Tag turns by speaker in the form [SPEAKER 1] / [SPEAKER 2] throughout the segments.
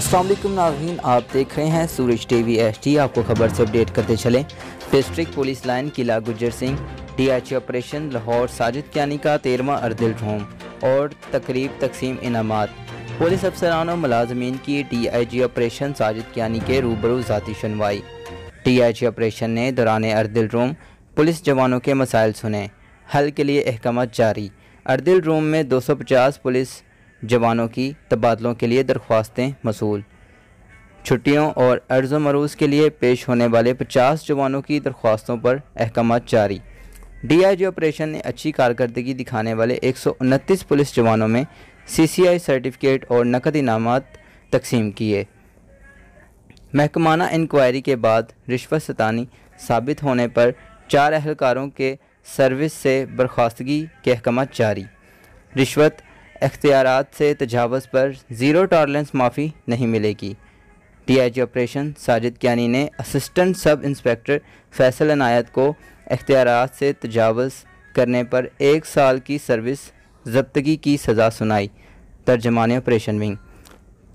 [SPEAKER 1] अस्सलाम वालेकुम नाज़रीन, आप देख रहे हैं सूरज टीवी HD। आपको खबर से अपडेट करते चलें। डिस्ट्रिक्ट पुलिस लाइन किला गुज्जर सिंह DIG ऑपरेशन लाहौर साजिद कियानी का 13वां अर्दिल रोम और तकरीब तकसीम इनामात। पुलिस अफसरान और मुलाजमीन की DIG ऑपरेशन साजिद कियानी के रूबरू ज़ाती सुनवाई। DIG ऑपरेशन ने दौरान अर्दिल रोम पुलिस जवानों के मसाइल सुने, हल के लिए अहकामात जारी। अर्दिल रोम में 250 पुलिस जवानों की तबादलों के लिए दरख्वास्तें मसूल। छुट्टियों और अर्ज़ मरूज़ के लिए पेश होने वाले 50 जवानों की दरख्वास्तों पर अहकामात जारी। DIG ऑपरेशन ने अच्छी कारकर्दगी दिखाने वाले 129 पुलिस जवानों में CCI सर्टिफिकेट और नकद इनामात तकसीम किए। महकमाना इंक्वायरी के बाद रिश्वत सतानी साबित होने पर 4 अहलकारों के सर्विस से बर्खास्तगी के अहकामात जारी। रिश्वत इख्तियारात से तजावज़ पर ज़ीरो टॉलरेंस माफ़ी नहीं मिलेगी। DIG ऑपरेशन साजिद कियानी ने assistant sub inspector Faisal Anayat को इख्तियारात से तजावज़ करने पर 1 साल की सर्विस ज़ब्तगी की सज़ा सुनाई। तर्जमान operation wing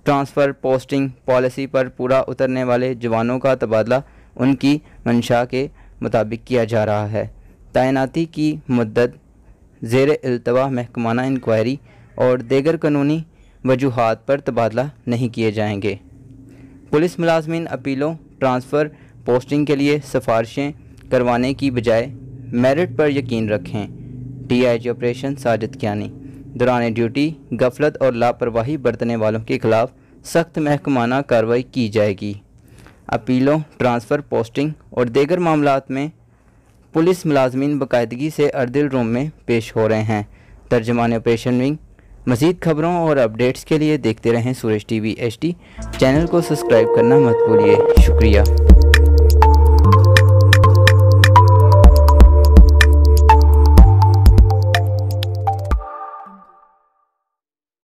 [SPEAKER 1] transfer posting policy पर पूरा उतरने वाले जवानों का तबादला उनकी मंशा के मुताबिक किया जा रहा है। तैनाती की मुद्दत ज़ेर इल्तवा महकमाना इंक्वायरी और दीगर कानूनी वजूहात पर तबादला नहीं किए जाएंगे। पुलिस मुलाजमीन अपीलों ट्रांसफ़र पोस्टिंग के लिए सिफारिशें करवाने की बजाय मेरिट पर यकीन रखें। DIG ऑपरेशन साजिद कियानी दौरान ड्यूटी गफलत और लापरवाही बरतने वालों के खिलाफ सख्त महकमाना कार्रवाई की जाएगी। अपीलों ट्रांसफ़र पोस्टिंग और दीगर मामलात में पुलिस मुलाजमीन बाकायदगी से अर्दिल रोम में पेश हो रहे हैं। तर्जमान ऑपरेशन विंग मज़ीद खबरों और अपडेट्स के लिए देखते रहें सूरज टीवी HD। चैनल को सब्सक्राइब करना मत भूलिए। शुक्रिया।